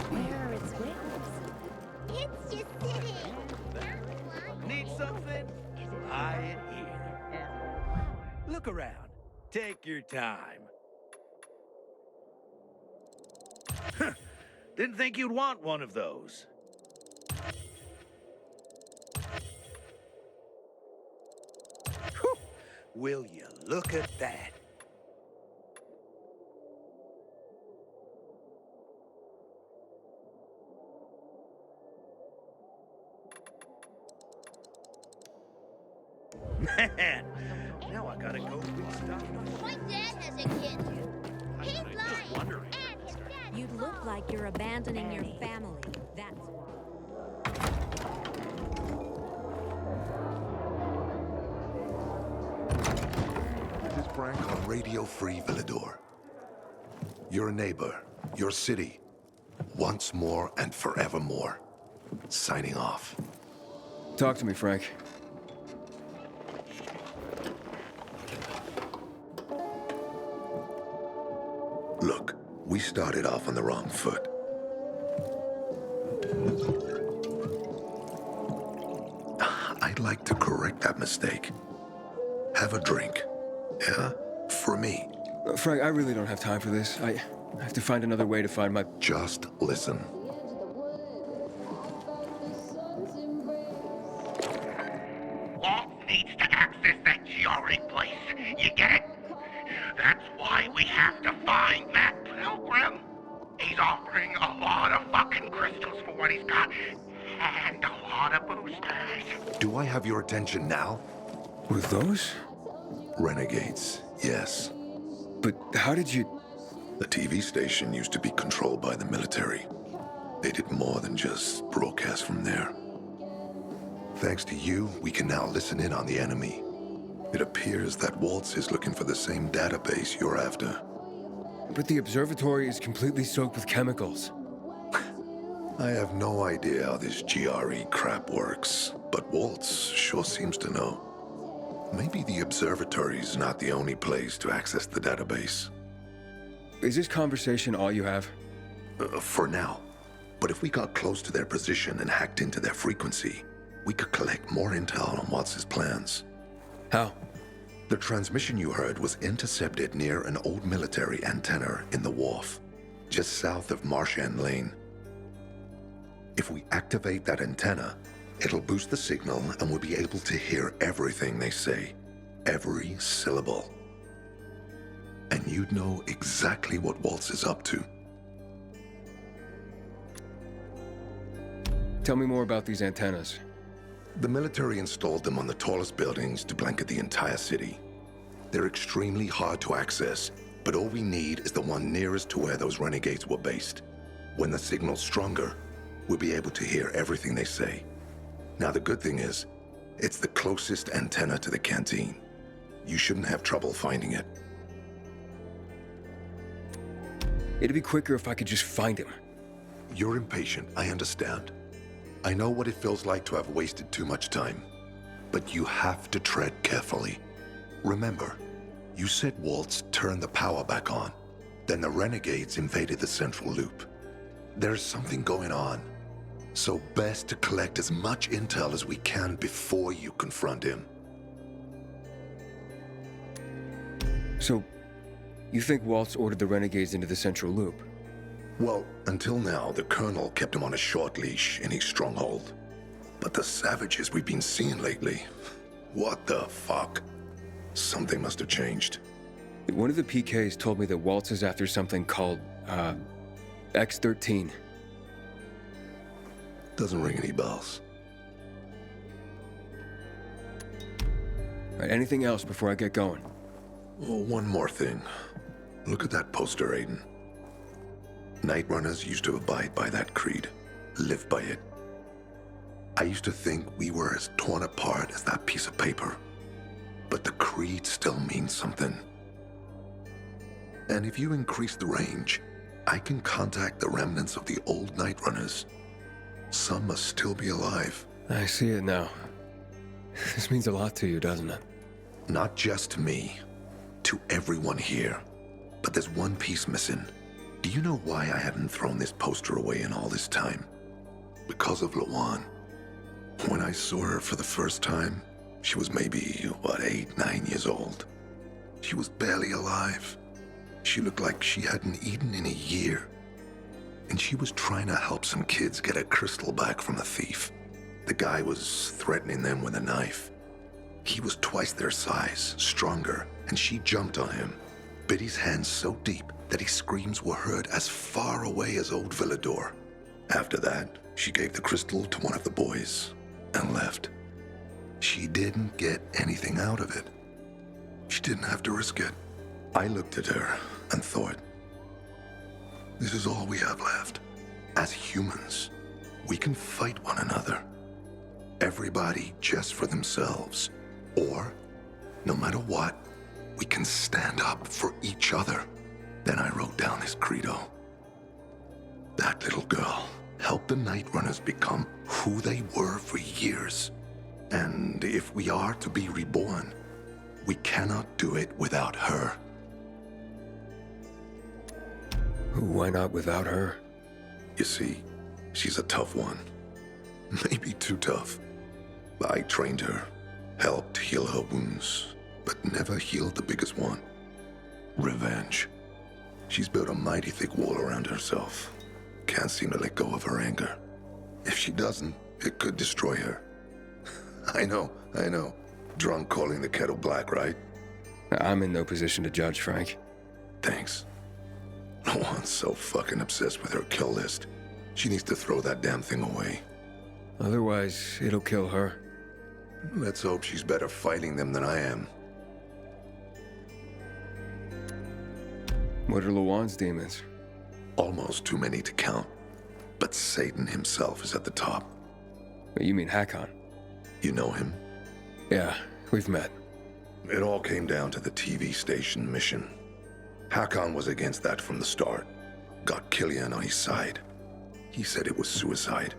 Where are its wings? It's just sitting. Need something? Buy it here. Look around. Take your time. Didn't think you'd want one of those. Whew. Will you look at that? Man, now I gotta go restock. My dad has a kid. He's lying. And his dad. You look like you're abandoning your family. That's why. This is Frank on Radio Free Villador. Your neighbor, your city, once more and forevermore. Signing off. Talk to me, Frank. Look, we started off on the wrong foot. I'd like to correct that mistake. Have a drink. Yeah? For me. Frank, I really don't have time for this. I have to find another way to find my... Just listen. Walt needs to access that GRE place. You get it? That's why we have to find that pilgrim. He's offering a lot of fucking crystals for what he's got. And a lot of boosters. Do I have your attention now? With those? Renegades, yes. But how did you... The TV station used to be controlled by the military. They did more than just broadcast from there. Thanks to you, we can now listen in on the enemy. It appears that Waltz is looking for the same database you're after. But the observatory is completely soaked with chemicals. I have no idea how this GRE crap works, but Waltz sure seems to know. Maybe the observatory's not the only place to access the database. Is this conversation all you have? For now. But if we got close to their position and hacked into their frequency, we could collect more intel on Watts's plans. How? The transmission you heard was intercepted near an old military antenna in the wharf, just south of Marchand Lane. If we activate that antenna, it'll boost the signal and we'll be able to hear everything they say. Every syllable. And you'd know exactly what Waltz is up to. Tell me more about these antennas. The military installed them on the tallest buildings to blanket the entire city. They're extremely hard to access, but all we need is the one nearest to where those renegades were based. When the signal's stronger, we'll be able to hear everything they say. Now the good thing is, it's the closest antenna to the canteen. You shouldn't have trouble finding it. It'd be quicker if I could just find him. You're impatient, I understand. I know what it feels like to have wasted too much time. But you have to tread carefully. Remember, you said Waltz turned the power back on. Then the renegades invaded the central loop. There's something going on. So best to collect as much intel as we can before you confront him. So, you think Waltz ordered the renegades into the central loop? Well, until now, the Colonel kept him on a short leash in his stronghold. But the savages we've been seeing lately, what the fuck? Something must have changed. One of the PKs told me that Waltz is after something called, X-13. Doesn't ring any bells. All right, anything else before I get going? Oh, one more thing. Look at that poster, Aiden. Night Runners used to abide by that creed, live by it. I used to think we were as torn apart as that piece of paper. But the creed still means something. And if you increase the range, I can contact the remnants of the old Night Runners. Some must still be alive. I see it now. This means a lot to you, doesn't it? Not just to me, to everyone here. But there's one piece missing. Do you know why I hadn't thrown this poster away in all this time? Because of Lawan. When I saw her for the first time, she was maybe, 8, 9 years old. She was barely alive. She looked like she hadn't eaten in a year. And she was trying to help some kids get a crystal back from a thief. The guy was threatening them with a knife. He was twice their size, stronger, and she jumped on him, bit his hands so deep that his screams were heard as far away as Old Villador. After that, she gave the crystal to one of the boys and left. She didn't get anything out of it. She didn't have to risk it. I looked at her and thought, this is all we have left. As humans, we can fight one another. Everybody just for themselves. Or, no matter what, we can stand up for each other. Then I wrote down this credo. That little girl helped the Night Runners become who they were for years. And if we are to be reborn, we cannot do it without her. Why not without her? You see, she's a tough one. Maybe too tough. I trained her, helped heal her wounds, but never healed the biggest one. Revenge. She's built a mighty thick wall around herself. Can't seem to let go of her anger. If she doesn't, it could destroy her. I know. Drunk calling the kettle black, right? I'm in no position to judge, Frank. Thanks. Lawan's so fucking obsessed with her kill list. She needs to throw that damn thing away. Otherwise, it'll kill her. Let's hope she's better fighting them than I am. What are Lawan's demons? Almost too many to count. But Satan himself is at the top. You mean Hakon? You know him? Yeah, we've met. It all came down to the TV station mission. Hakon was against that from the start. Got Killian on his side. He said it was suicide.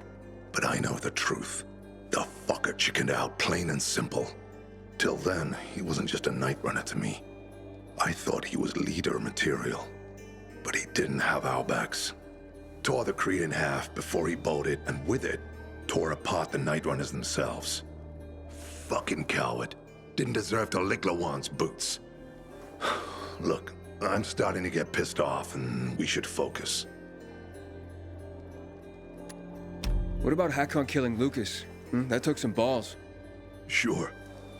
But I know the truth. The fucker chickened out, plain and simple. Till then, he wasn't just a night runner to me. I thought he was leader material. But he didn't have our backs. Tore the Creed in half before he bolted, and with it, tore apart the Night Runners themselves. Fucking coward. Didn't deserve to lick Lawan's boots. Look, I'm starting to get pissed off, and we should focus. What about Hakon killing Lucas? That took some balls. Sure,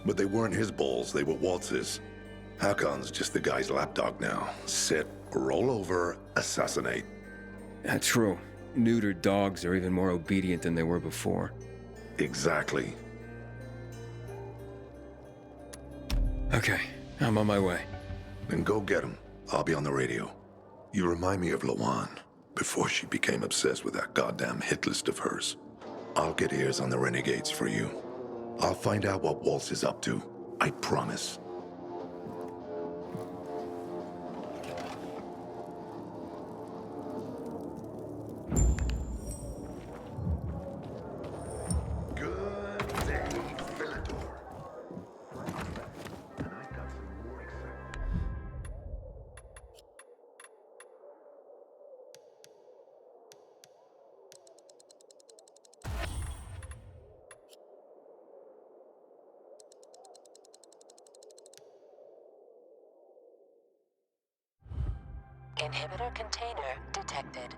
but they weren't his balls, they were Waltz's. Hakon's just the guy's lapdog now. Sit, roll over, assassinate. That's true. Neutered dogs are even more obedient than they were before. Exactly. Okay, I'm on my way. Then go get him. I'll be on the radio. You remind me of Lawan, before she became obsessed with that goddamn hit list of hers. I'll get ears on the renegades for you. I'll find out what Waltz is up to. I promise. Good day, Villador. And I got some more excitement. Inhibitor container detected.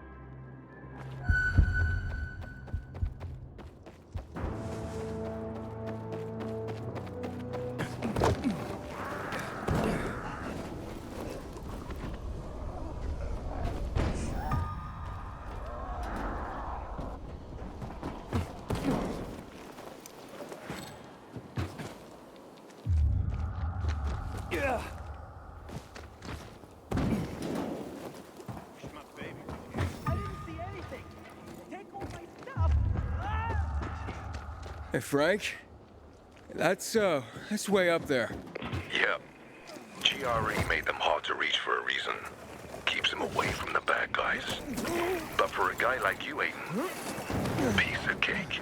Hey, Frank? That's way up there. Yep. GRE made them hard to reach for a reason. Keeps them away from the bad guys. But for a guy like you, Aiden, piece of cake.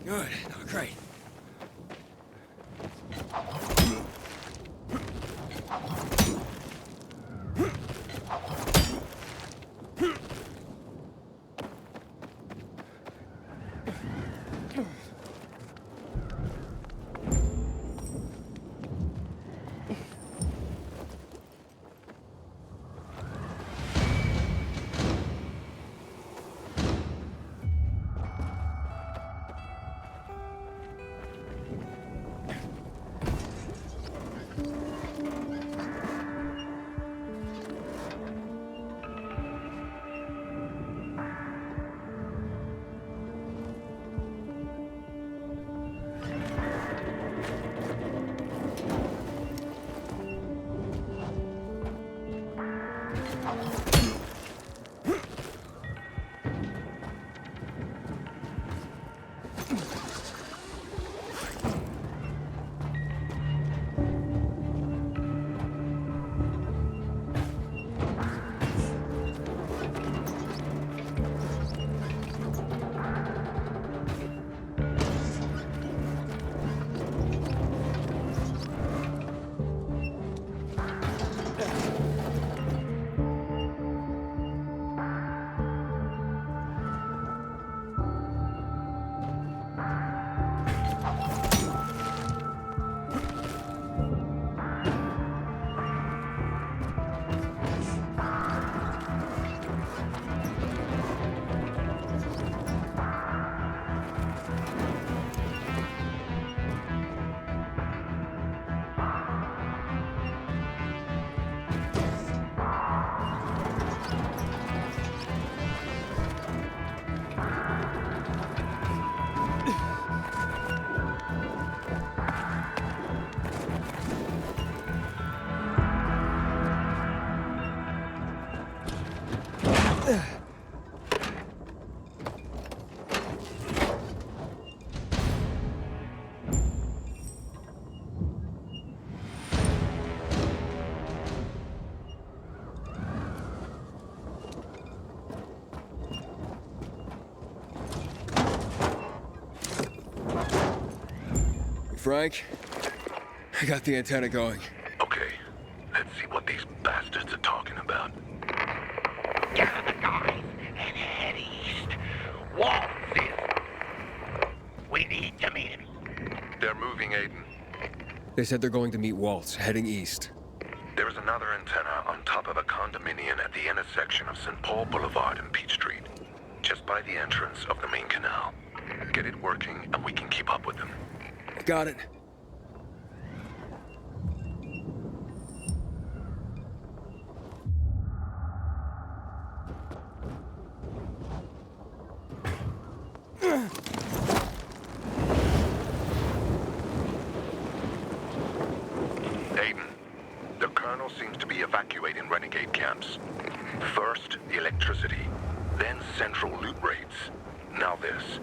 Good. Oh, great. Frank, I got the antenna going. Okay, let's see what these bastards are talking about. Gather the guys and head east. Waltz is... We need to meet him. They're moving, Aiden. They said they're going to meet Waltz, heading east. There is another antenna on top of a condominium at the intersection of St. Paul Boulevard and Peach Street, just by the entrance of the main canal. Get it working, and we can keep up with them. Got it. Aiden, the Colonel seems to be evacuating renegade camps. First, the electricity, then central loot raids. Now this.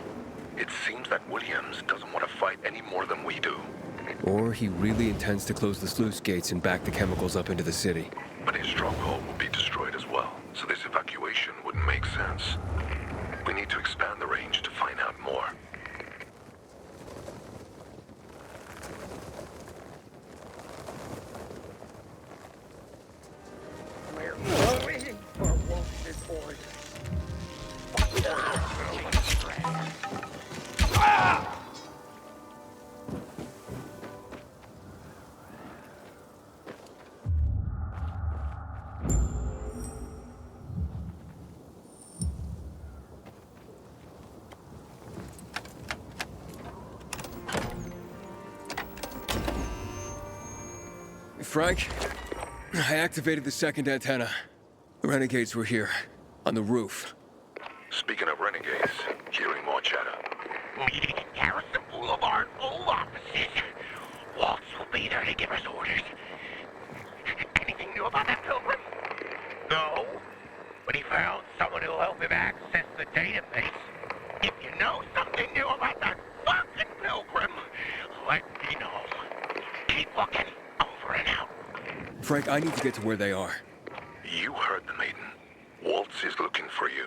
It seems that Williams doesn't want to fight any more than we do. Or he really intends to close the sluice gates and back the chemicals up into the city. But his stronghold will be destroyed as well, so this evacuation wouldn't make sense. We need to expand the range to find out more. We're waiting for Waltz's orders. Frank, I activated the second antenna. The renegades were here, on the roof. Speaking of renegades, hearing more chatter. Meeting at Garrison Boulevard, old offices. Waltz will be there to give us orders. Anything new about that pilgrim? No, but he found someone who'll help him access the database. If you know something new about that fucking pilgrim, let me know. Keep looking. Over and out. Frank, I need to get to where they are. You heard the maiden. Waltz is looking for you.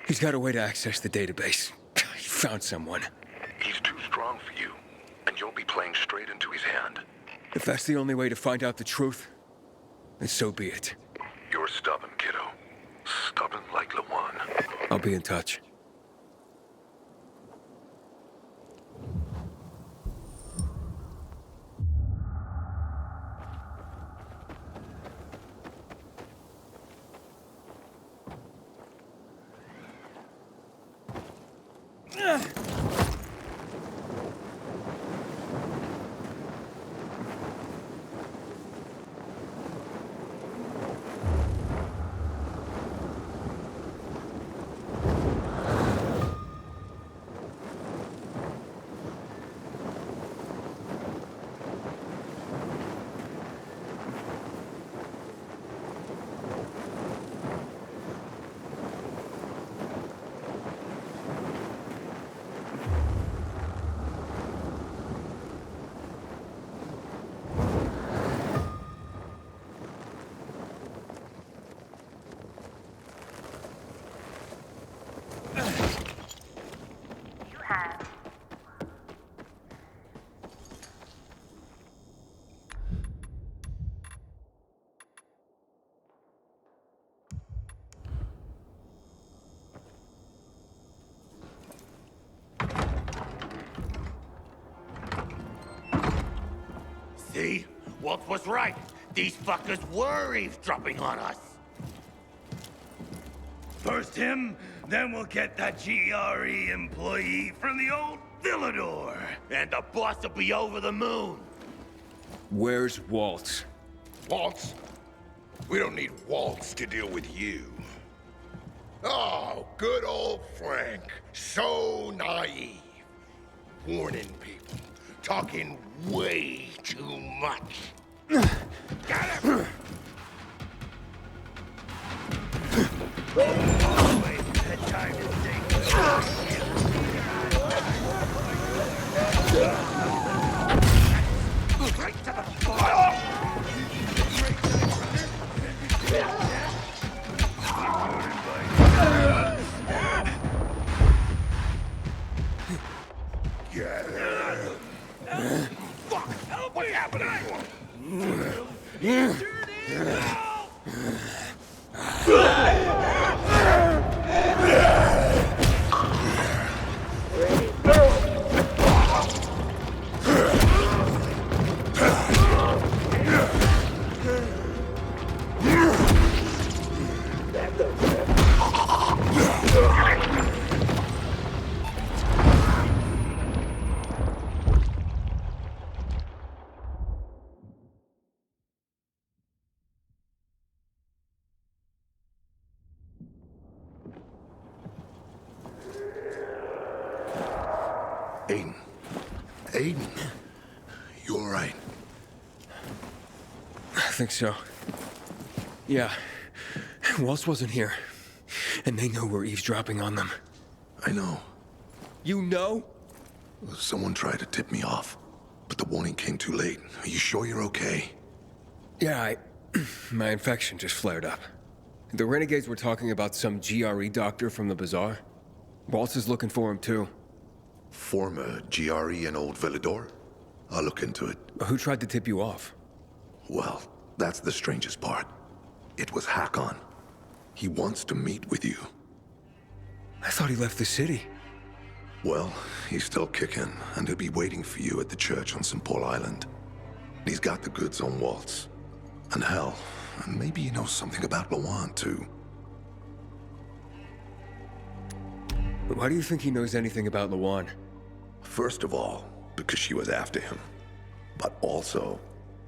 He's got a way to access the database. He found someone. He's too playing straight into his hand. If that's the only way to find out the truth, then so be it. You're stubborn, kiddo. Stubborn like Lawan. I'll be in touch. See? Walt was right. These fuckers were eavesdropping on us. First him, then we'll get that GRE employee from the old Villador. And the boss will be over the moon. Where's Waltz? Waltz? We don't need Waltz to deal with you. Oh, good old Frank. So naive. Warning people. Talking way too much. Got him! Always had time to think. Right to the bottom! Fuck! Help! What's happening? Aiden. Aiden. You all right? I think so. Yeah. Waltz wasn't here. And they know we're eavesdropping on them. I know. You know? Someone tried to tip me off, but the warning came too late. Are you sure you're okay? Yeah, my infection just flared up. The renegades were talking about some GRE doctor from the bazaar. Waltz is looking for him too. Former GRE and Old Villador? I'll look into it. Who tried to tip you off? Well, that's the strangest part. It was Hakon. He wants to meet with you. I thought he left the city. Well, he's still kicking, and he'll be waiting for you at the church on St. Paul Island. He's got the goods on Waltz. And hell, maybe he knows something about Lawan, too. Why do you think he knows anything about Lawan? First of all, because she was after him. But also,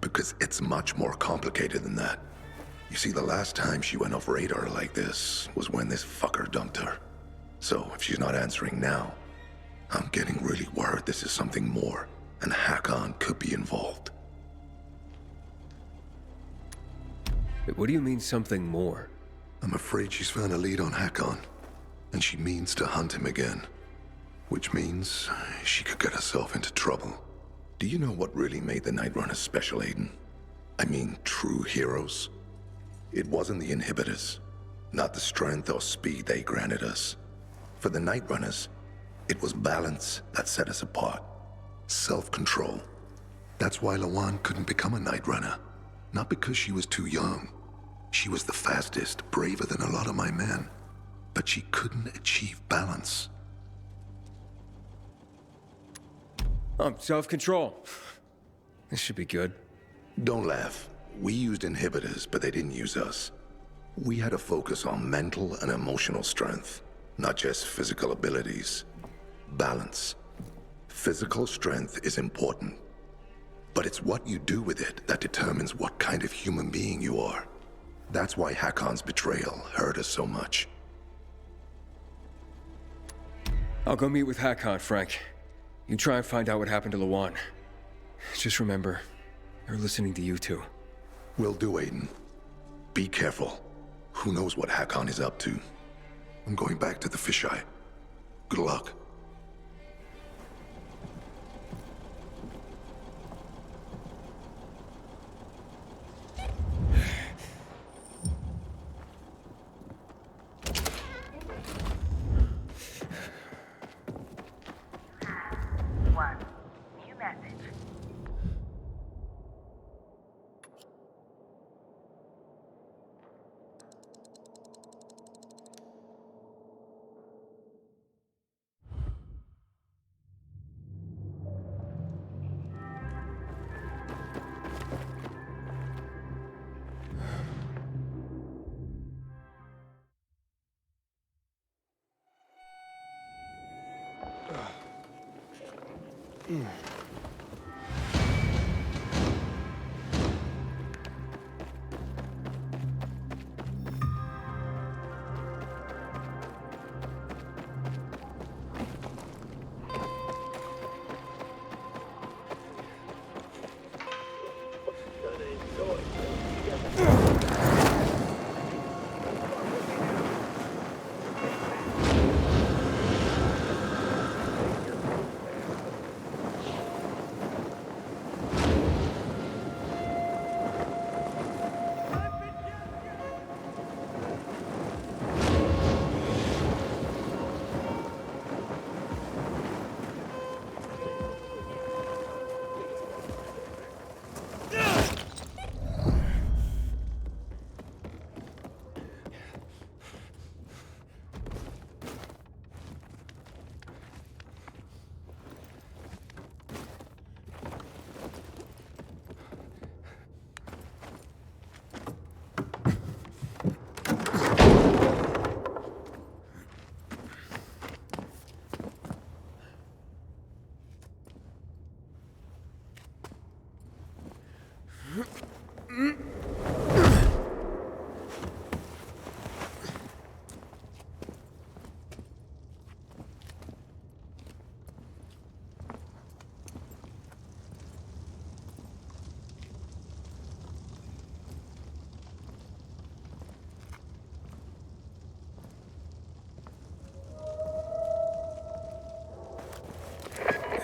because it's much more complicated than that. You see, the last time she went off radar like this was when this fucker dumped her. So, if she's not answering now, I'm getting really worried this is something more, and Hakon could be involved. What do you mean, something more? I'm afraid she's found a lead on Hakon, and she means to hunt him again. Which means she could get herself into trouble. Do you know what really made the Night Runners special, Aiden? I mean, true heroes? It wasn't the inhibitors, not the strength or speed they granted us. For the Night Runners, it was balance that set us apart. Self-control, That's why Lawan couldn't become a Night Runner. Not because she was too young. She was the fastest, braver than a lot of my men. But she couldn't achieve balance. Self-control. This should be good. Don't laugh. We used inhibitors, but they didn't use us. We had to focus on mental and emotional strength, not just physical abilities. Balance. Physical strength is important, but it's what you do with it that determines what kind of human being you are. That's why Hakon's betrayal hurt us so much. I'll go meet with Hakon, Frank. You try and find out what happened to Lawan. Just remember, they're listening to you too. Will do, Aiden. Be careful. Who knows what Hakon is up to? I'm going back to the fisheye. Good luck. New message.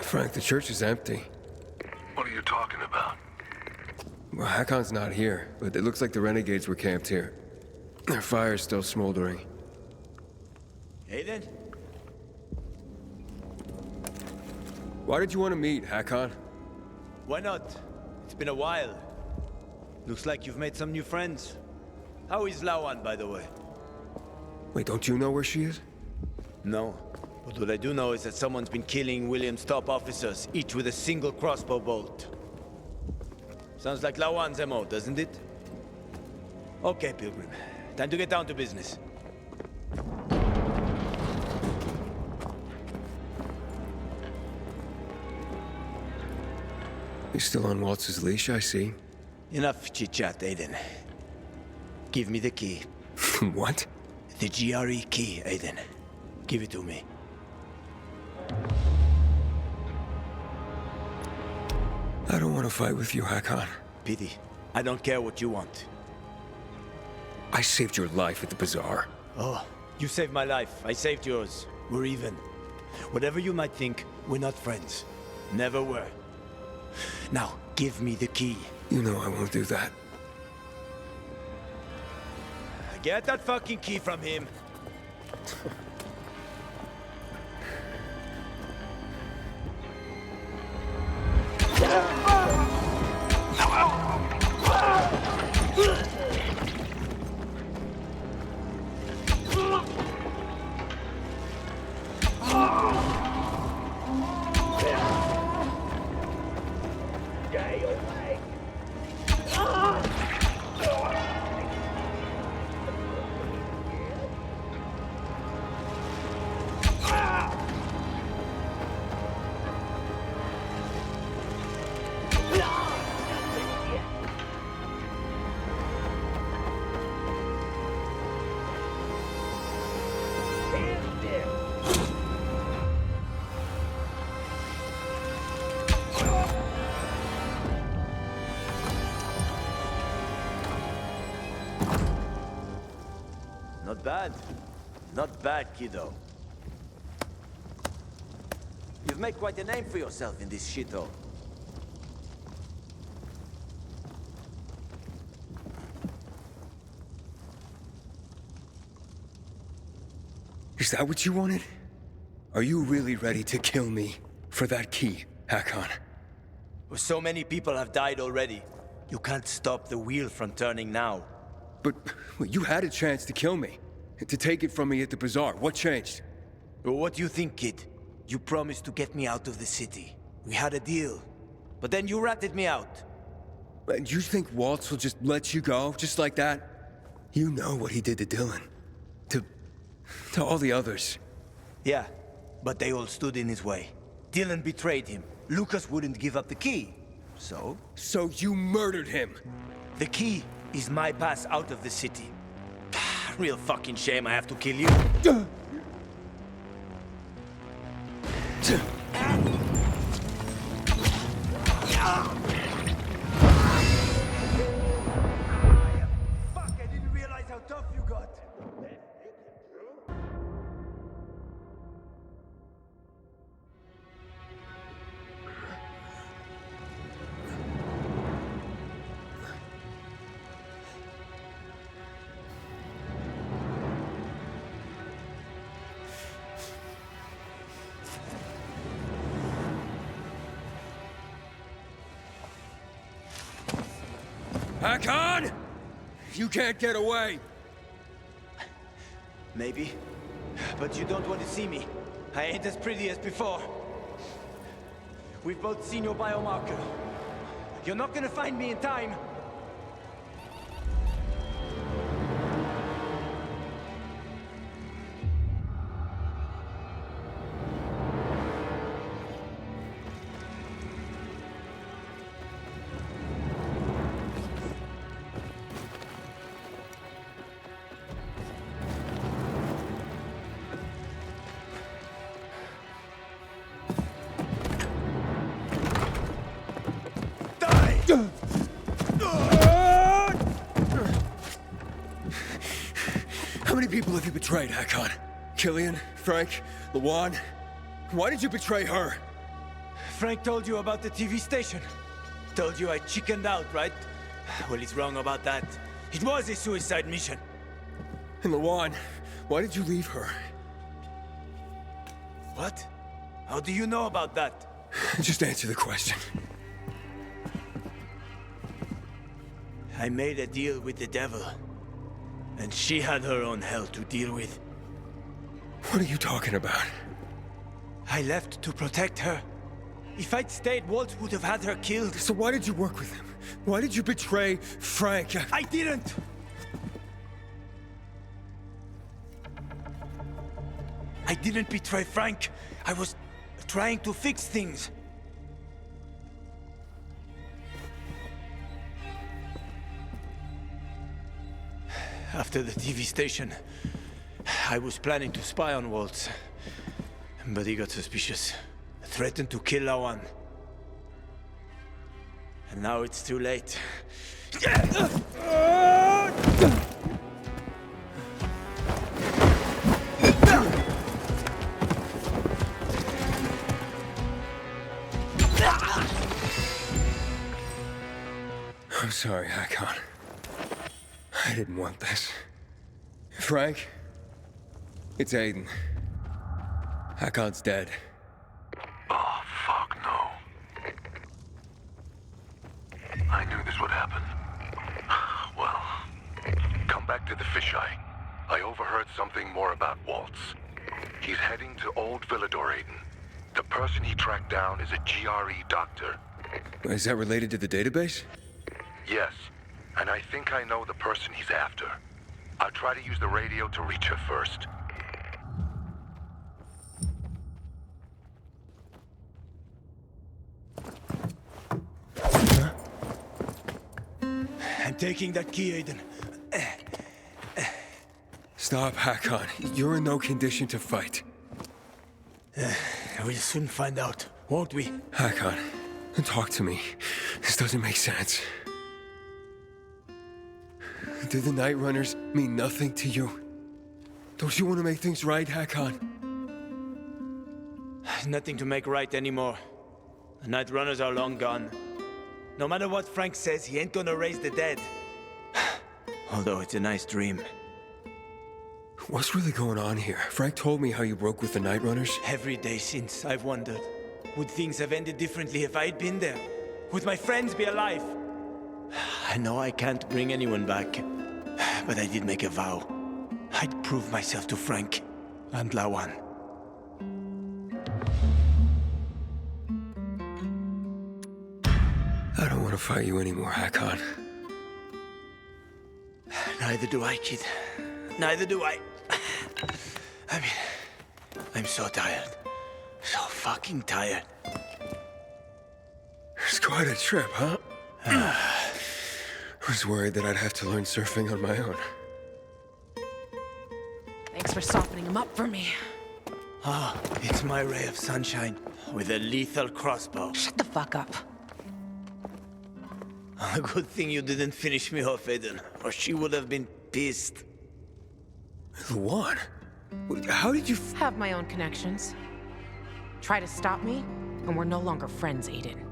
Frank, the church is empty. What are you talking about? Well, Hakon's not here, but it looks like the renegades were camped here. Their fire's still smoldering. Aiden? Why did you want to meet, Hakon? Why not? It's been a while. Looks like you've made some new friends. How is Lawan, by the way? Wait, don't you know where she is? No. But what I do know is that someone's been killing William's top officers, each with a single crossbow bolt. Sounds like Lawan's MO, doesn't it? Okay, Pilgrim. Time to get down to business. You're still on Waltz's leash, I see. Enough chit-chat, Aiden. Give me the key. What? The GRE key, Aiden. Give it to me. I don't want to fight with you, Hakon. Pity. I don't care what you want. I saved your life at the bazaar. Oh, you saved my life. I saved yours. We're even. Whatever you might think, we're not friends. Never were. Now, give me the key. You know I won't do that. Get that fucking key from him. Not bad. Not bad, kiddo. You've made quite a name for yourself in this shithole. Is that what you wanted? Are you really ready to kill me for that key, Hakon? Well, so many people have died already. You can't stop the wheel from turning now. But well, you had a chance to kill me. To take it from me at the bazaar. What changed? Well, what do you think, kid? You promised to get me out of the city. We had a deal. But then you ratted me out. And you think Waltz will just let you go, just like that? You know what he did to Dylan. To all the others. Yeah, but they all stood in his way. Dylan betrayed him. Lucas wouldn't give up the key. So? So you murdered him! The key is my pass out of the city. Real fucking shame I have to kill you. Fuck, I didn't realize how tough you got. Hakon! You can't get away! Maybe. But you don't want to see me. I ain't as pretty as before. We've both seen your biomarker. You're not gonna find me in time. How many people have you betrayed, Hakon? Killian? Frank? Lawan? Why did you betray her? Frank told you about the TV station. Told you I chickened out, right? Well, he's wrong about that. It was a suicide mission. And Lawan, why did you leave her? What? How do you know about that? Just answer the question. I made a deal with the devil. And she had her own hell to deal with. What are you talking about? I left to protect her. If I'd stayed, Walt would have had her killed. So why did you work with him? Why did you betray Frank? I didn't! I didn't betray Frank. I was trying to fix things. After the TV station, I was planning to spy on Waltz. But he got suspicious. Threatened to kill Lawan. And now it's too late. I'm sorry, Hakon. I didn't want this. Frank? It's Aiden. Hakon's dead. Oh, fuck no. I knew this would happen. Well, come back to the fisheye. I overheard something more about Waltz. He's heading to Old Villador, Aiden. The person he tracked down is a GRE doctor. Is that related to the database? Yes, and I think I know the person he's after. I'll try to use the radio to reach her first. I'm taking that key, Aiden. Stop, Hakon. You're in no condition to fight. We'll soon find out, won't we? Hakon, talk to me. This doesn't make sense. Do the Night Runners mean nothing to you? Don't you want to make things right, Hakon? Nothing to make right anymore. The Night Runners are long gone. No matter what Frank says, he ain't gonna raise the dead. Although it's a nice dream. What's really going on here? Frank told me how you broke with the Night Runners. Every day since, I've wondered. Would things have ended differently if I'd been there? Would my friends be alive? I know I can't bring anyone back. But I did make a vow. I'd prove myself to Frank and Lawan. I don't want to fight you anymore, Hakon. Neither do I, kid. Neither do I. I mean, I'm so tired. So fucking tired. It's quite a trip, huh? I was worried that I'd have to learn surfing on my own. Thanks for softening him up for me. Ah, it's my ray of sunshine with a lethal crossbow. Shut the fuck up. A good thing you didn't finish me off, Aiden, or she would have been pissed. Luan? How did you Have my own connections. Try to stop me, and we're no longer friends, Aiden.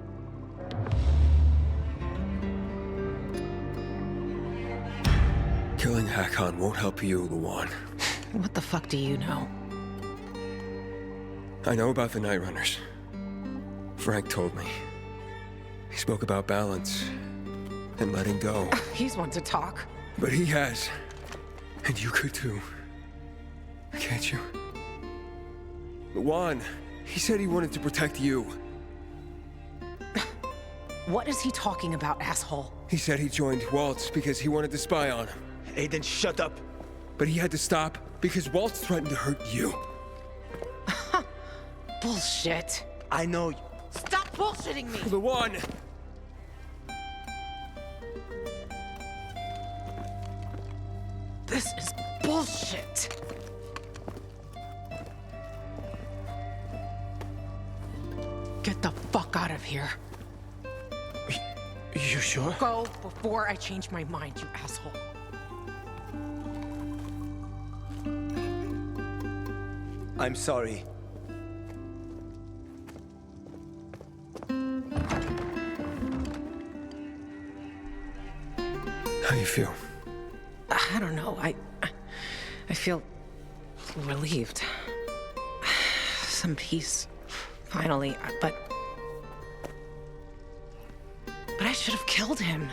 Killing Hakon won't help you, Luan. What the fuck do you know? I know about the Night Runners. Frank told me. He spoke about balance and letting go. He's one to talk. But he has. And you could too. Can't you? Luan, he said he wanted to protect you. What is he talking about, asshole? He said he joined Waltz because he wanted to spy on him. Aiden, shut up. But he had to stop because Waltz threatened to hurt you. Bullshit. I know you. Stop bullshitting me! Luan! This is bullshit. Get the fuck out of here. You sure? Go before I change my mind, you asshole. I'm sorry. How you feel? I don't know. I feel relieved. Some peace, finally. But I should have killed him.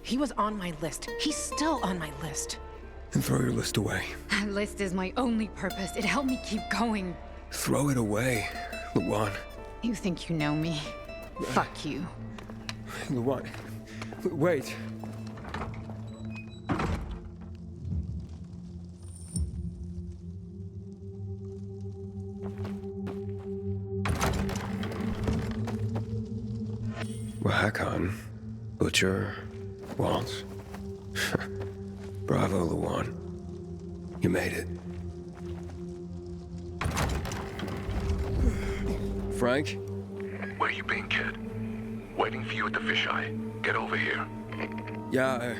He was on my list. He's still on my list. Then throw your list away. That list is my only purpose. It helped me keep going. Throw it away, Luan. You think you know me? Fuck you. Luan, wait. Well, Hakon, Butcher, Waltz. Bravo, Luan. You made it. Frank? Where you been, kid? Waiting for you at the fisheye. Get over here. Yeah,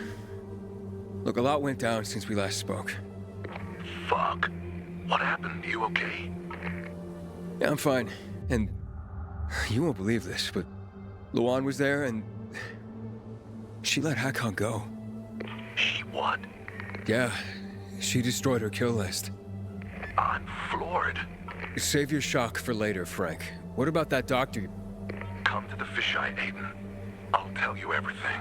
look, a lot went down since we last spoke. Fuck. What happened? You okay? Yeah, I'm fine. And you won't believe this, but Luan was there and she let Hakon go. She what? Yeah, she destroyed her kill list. I'm floored. Save your shock for later, Frank. What about that doctor? Come to the fisheye, Aiden. I'll tell you everything.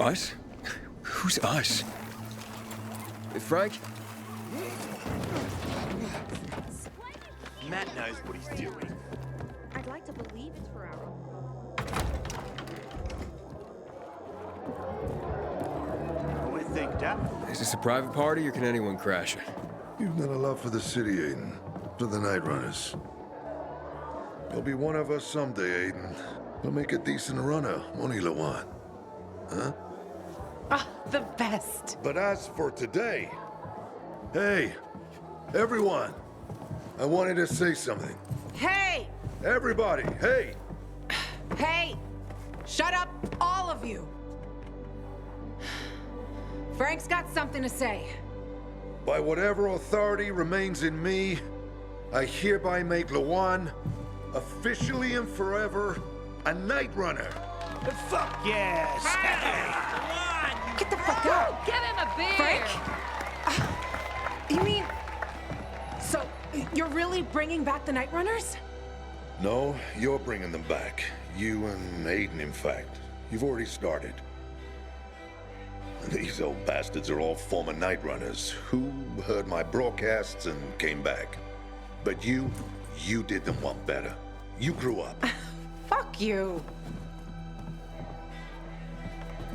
Us? Who's us? Frank? Matt knows what he's doing. I'd like to believe it's for our own. We think that. Is this a private party or can anyone crash it? You've got a love for the city, Aiden. For the Night Runners. You'll be one of us someday, Aiden. You'll make a decent runner, won't he, Lawan? Huh? Ah, the best. But as for today... Hey, everyone. I wanted to say something. Hey! Everybody, hey! Hey! Shut up, all of you! Frank's got something to say. By whatever authority remains in me, I hereby make Lawan, officially and forever, a Night Runner. Fuck yes! Get the fuck out! Give him a beer! Frank? You mean... So, you're really bringing back the Night Runners? No, you're bringing them back. You and Aiden, in fact. You've already started. These old bastards are all former Night Runners who heard my broadcasts and came back. But you did them one better. You grew up. Fuck you.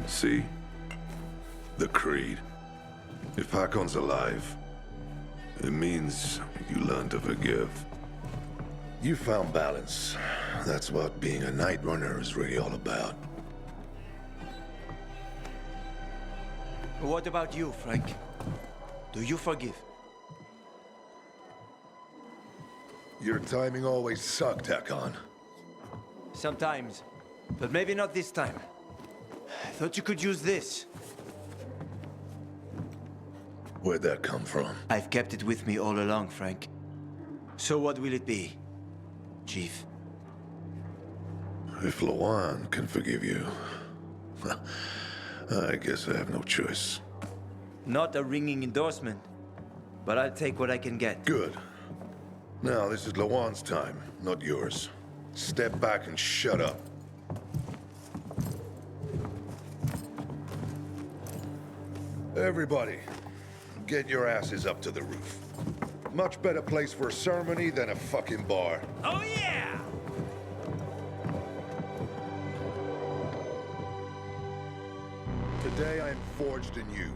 See? The creed. If Hakon's alive, it means you learn to forgive. You found balance. That's what being a Night Runner is really all about. What about you, Frank? Do you forgive? Your timing always sucked, Hakon. Sometimes, but maybe not this time. I thought you could use this. Where'd that come from? I've kept it with me all along, Frank. So what will it be, Chief? If Lawan can forgive you, I guess I have no choice. Not a ringing endorsement, but I'll take what I can get. Good. Now, this is Lawan's time, not yours. Step back and shut up. Everybody, get your asses up to the roof. Much better place for a ceremony than a fucking bar. Oh yeah! Today I am forged in you,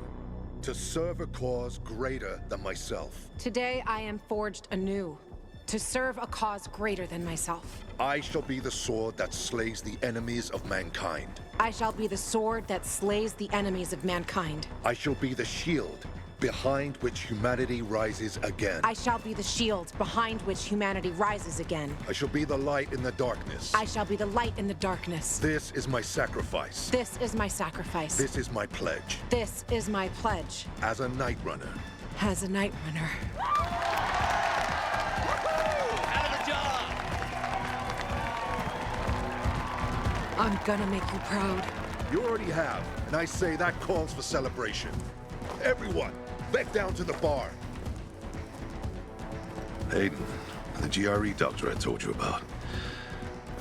to serve a cause greater than myself. Today I am forged anew, to serve a cause greater than myself. I shall be the sword that slays the enemies of mankind. I shall be the sword that slays the enemies of mankind. I shall be the shield behind which humanity rises again. I shall be the shield behind which humanity rises again. I shall be the light in the darkness. I shall be the light in the darkness. This is my sacrifice. This is my sacrifice. This is my pledge. This is my pledge. As a Night Runner. As a Night Runner. I'm gonna make you proud. You already have, and I say that calls for celebration. Everyone, back down to the bar. Aiden, the GRE doctor I told you about.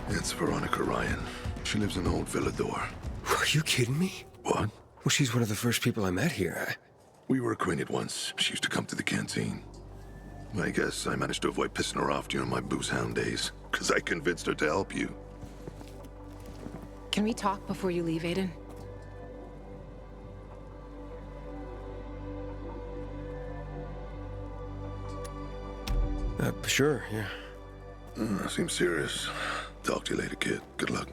It's Veronica Ryan. She lives in Old Villador. Are you kidding me? What? Well, she's one of the first people I met here. We were acquainted once. She used to come to the canteen. I guess I managed to avoid pissing her off during my booze hound days, because I convinced her to help you. Can we talk before you leave, Aiden? Sure, yeah. Seems serious. Talk to you later, kid. Good luck.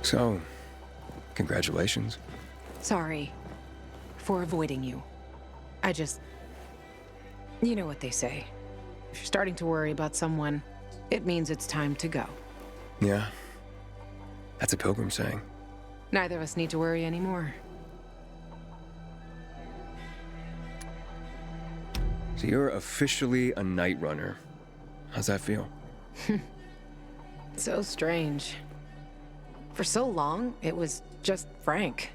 So, congratulations. Sorry for avoiding you. I just... You know what they say. If you're starting to worry about someone, it means it's time to go. Yeah. That's a pilgrim saying. Neither of us need to worry anymore. So you're officially a Night Runner. How's that feel? So strange. For so long, it was just Frank.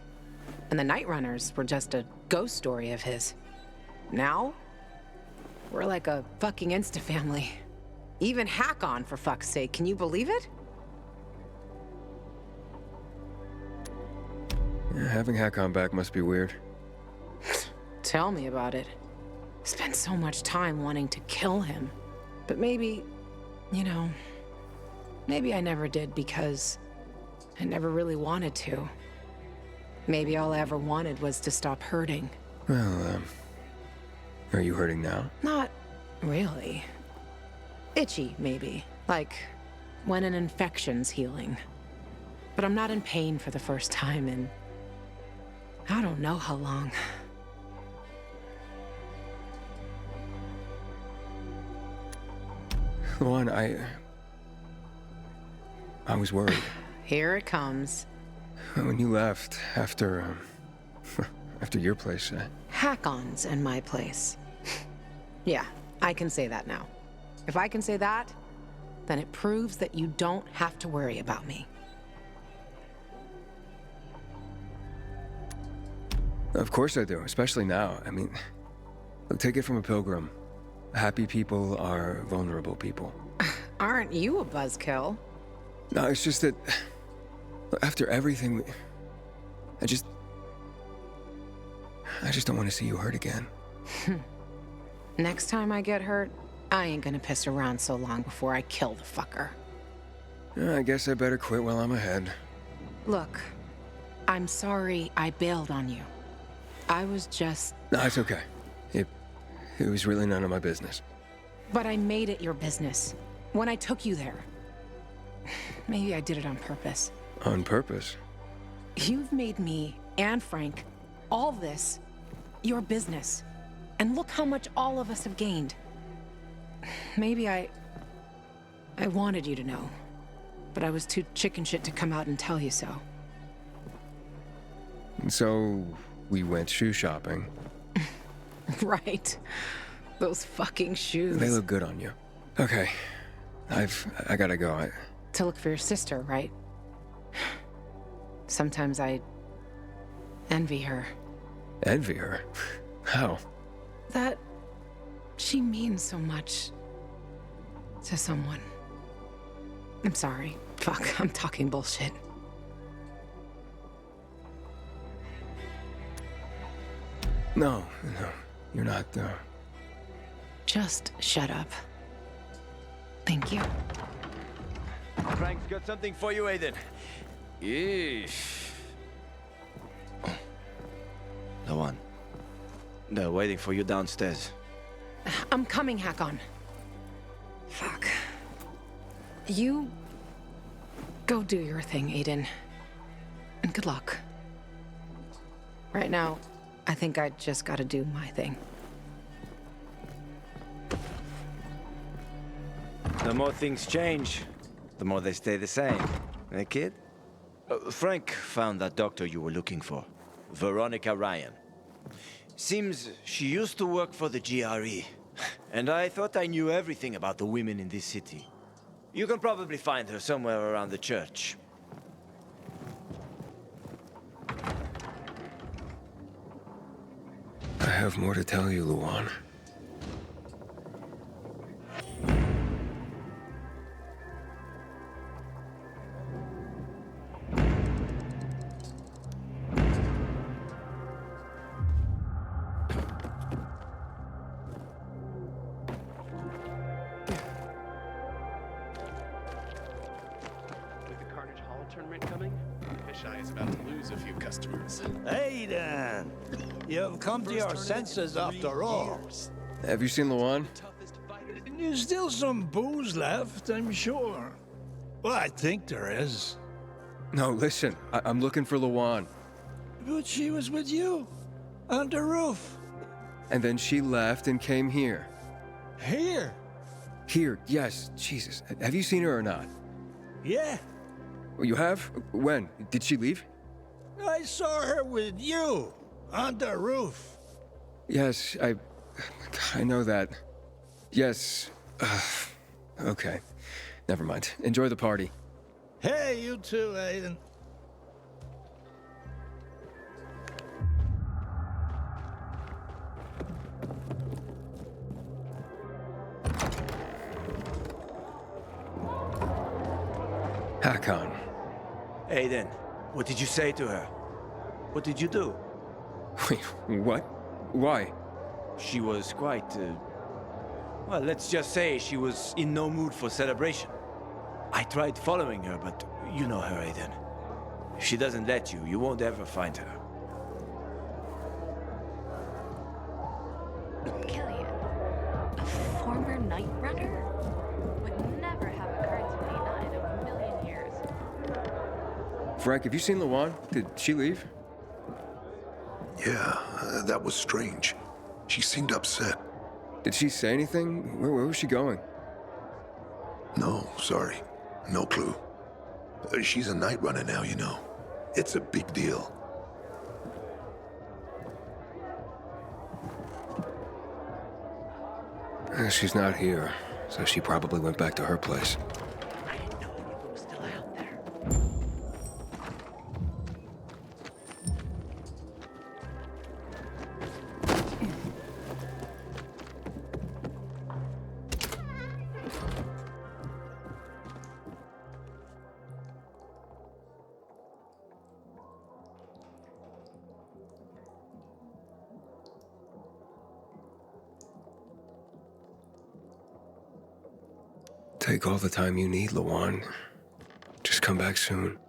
And the Night Runners were just a ghost story of his. Now, we're like a fucking insta-family. Even Hakon, for fuck's sake, can you believe it? Yeah, having Hakon back must be weird. Tell me about it. Spent so much time wanting to kill him. But maybe, you know, maybe I never did because I never really wanted to. Maybe all I ever wanted was to stop hurting. Well, are you hurting now? Not really. Itchy, maybe. Like when an infection's healing. But I'm not in pain for the first time in I don't know how long. Luan, I was worried. Here it comes. When you left after your place, Hakon's and my place. Yeah, I can say that now. If I can say that, then it proves that you don't have to worry about me. Of course I do, especially now. I mean, look, take it from a pilgrim. Happy people are vulnerable people. Aren't you a buzzkill? No, it's just that after everything, I just don't want to see you hurt again. Next time I get hurt, I ain't gonna piss around so long before I kill the fucker. I guess I better quit while I'm ahead. Look, I'm sorry I bailed on you. I was just... No, it's okay. It was really none of my business. But I made it your business. When I took you there. Maybe I did it on purpose. On purpose? You've made me, and Frank, all this, your business. And look how much all of us have gained. Maybe I wanted you to know. But I was too chicken shit to come out and tell you so. So, we went shoe shopping. Right. Those fucking shoes. They look good on you. Okay. I gotta go. To look for your sister, right? Sometimes I envy her. Envy her? How? That she means so much to someone. I'm sorry. Fuck, I'm talking bullshit. No, you're not, Just shut up. Thank you. Frank's got something for you, Aiden. Yeesh. No one. They're waiting for you downstairs. I'm coming, Hakon. Fuck. You... go do your thing, Aiden. And good luck. Right now, I think I just gotta do my thing. The more things change, the more they stay the same. Eh, kid? Frank found that doctor you were looking for. Veronica Ryan. Seems she used to work for the GRE. And I thought I knew everything about the women in this city. You can probably find her somewhere around the church. I have more to tell you, Luan. Aiden! You've come to your senses after all. Have you seen Luan? There's still some booze left, I'm sure. Well, I think there is. No, listen. I'm looking for Luan. But she was with you. On the roof. And then she left and came here. Here? Here, yes. Jesus. Have you seen her or not? Yeah. You have? When? Did she leave? I saw her with you. On the roof. Yes, I know that. Yes. Okay. Never mind. Enjoy the party. Hey, you too, Aiden. Hakon. Aiden, what did you say to her? What did you do? Wait, what? Why? She was quite, well, let's just say she was in no mood for celebration. I tried following her, but you know her, Aiden. If she doesn't let you, you won't ever find her. Killian, a former Night Runner? Would never have occurred to me, not in a million years. Frank, have you seen Lawan? Did she leave? Yeah, that was strange. She seemed upset. Did she say anything? Where was she going? No, sorry. No clue. She's a night runner now, you know. It's a big deal. She's not here, so she probably went back to her place. I didn't know anyone was still out there. Take all the time you need, Lawan. Just come back soon.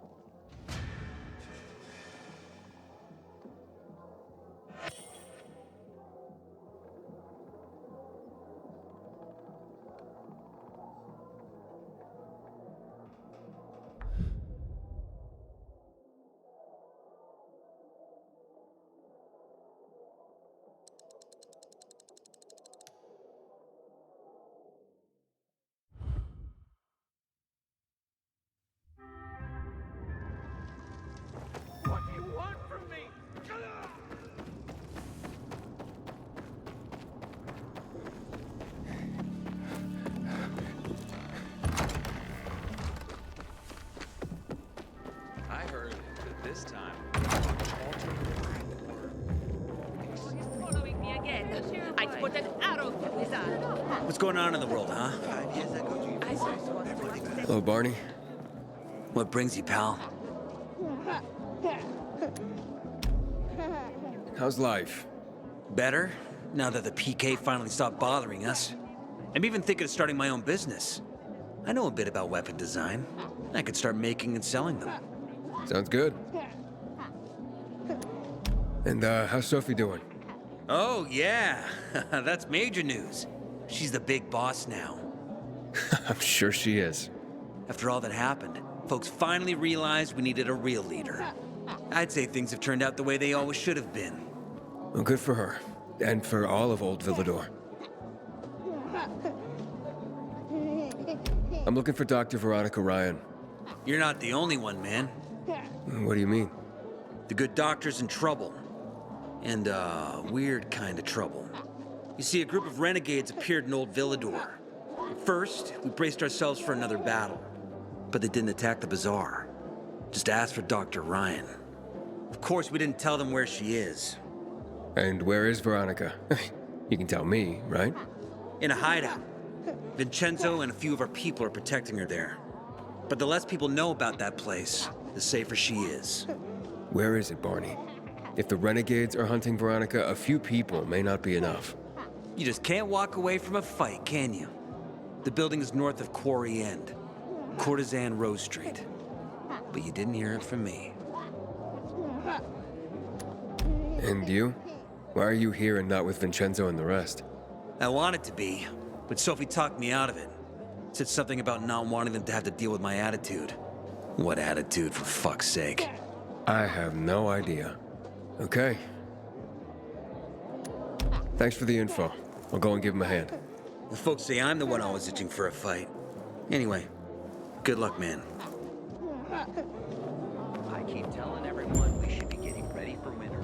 What do you want from me? I heard that this time. Following me again. I put an arrow through his arm. What's going on in the world, huh? Hello, Barney. What brings you, pal? How's life? Better, now that the PK finally stopped bothering us. I'm even thinking of starting my own business. I know a bit about weapon design. I could start making and selling them. Sounds good. And, how's Sophie doing? Oh, yeah. That's major news. She's the big boss now. I'm sure she is. After all that happened, folks finally realized we needed a real leader. I'd say things have turned out the way they always should have been. Well, good for her. And for all of Old Villador. I'm looking for Dr. Veronica Ryan. You're not the only one, man. What do you mean? The good doctor's in trouble. And, weird kind of trouble. You see, a group of renegades appeared in Old Villador. At first, we braced ourselves for another battle. But they didn't attack the bazaar. Just asked for Dr. Ryan. Of course, we didn't tell them where she is. And where is Veronica? You can tell me, right? In a hideout. Vincenzo and a few of our people are protecting her there. But the less people know about that place, the safer she is. Where is it, Barney? If the renegades are hunting Veronica, a few people may not be enough. You just can't walk away from a fight, can you? The building is north of Quarry End. Courtesan Rose Street. But you didn't hear it from me. And you? Why are you here and not with Vincenzo and the rest? I wanted to be, but Sophie talked me out of it. Said something about not wanting them to have to deal with my attitude. What attitude, for fuck's sake? I have no idea. Okay. Thanks for the info. I'll go and give him a hand. The folks say I'm the one always itching for a fight. Anyway, good luck, man. I keep telling everyone we should be getting ready for winter.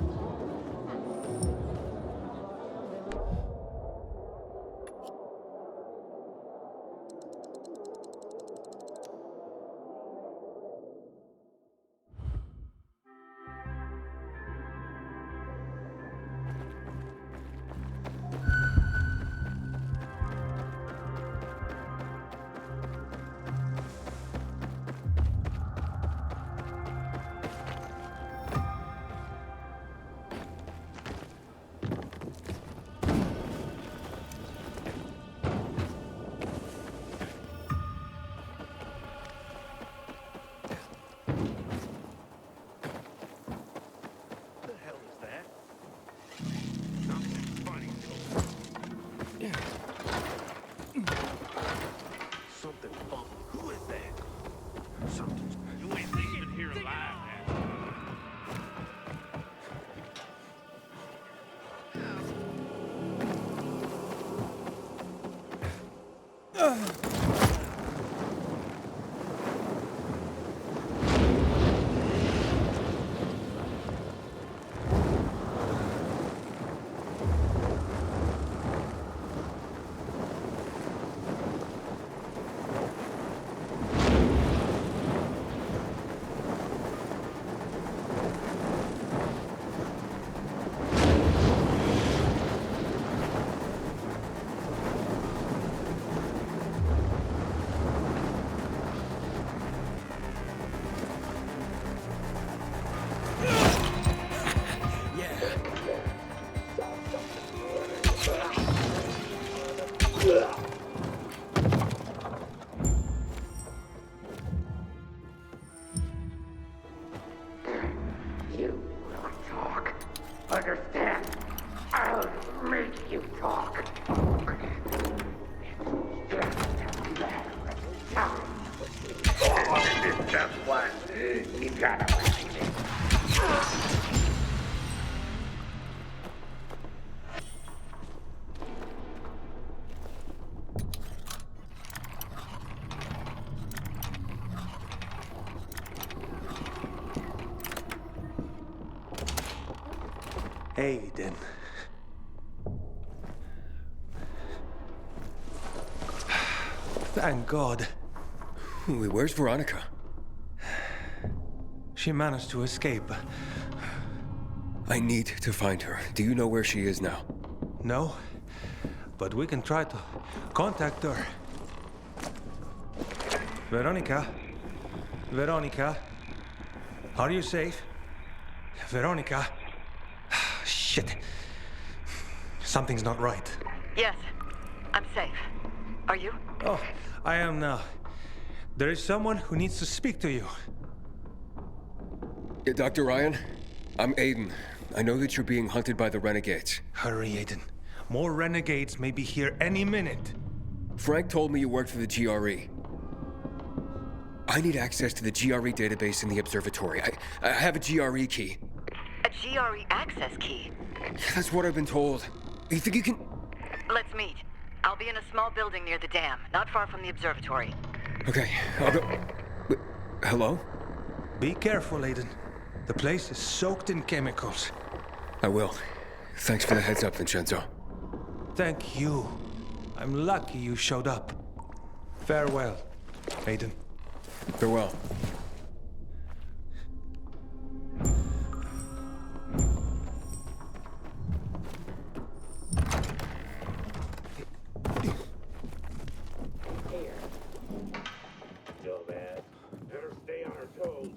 You will talk. Understand? I'll make you talk. It's just a matter of time. It's just one. You gotta believe it. Aiden. Thank God. Where's Veronica? She managed to escape. I need to find her. Do you know where she is now? No, but we can try to contact her. Veronica? Veronica? Are you safe? Veronica? Shit. Something's not right. Yes, I'm safe. Are you? Oh, I am now. There is someone who needs to speak to you. Dr. Ryan, I'm Aiden. I know that you're being hunted by the renegades. Hurry, Aiden. More renegades may be here any minute. Frank told me you worked for the GRE. I need access to the GRE database in the observatory. I have a GRE key. A GRE access key? That's what I've been told. You think you can... Let's meet. I'll be in a small building near the dam, not far from the observatory. Okay, I'll go... Hello? Be careful, Aiden. The place is soaked in chemicals. I will. Thanks for the heads up, Vincenzo. Thank you. I'm lucky you showed up. Farewell, Aiden. Farewell. Still bad. Better stay on our toes.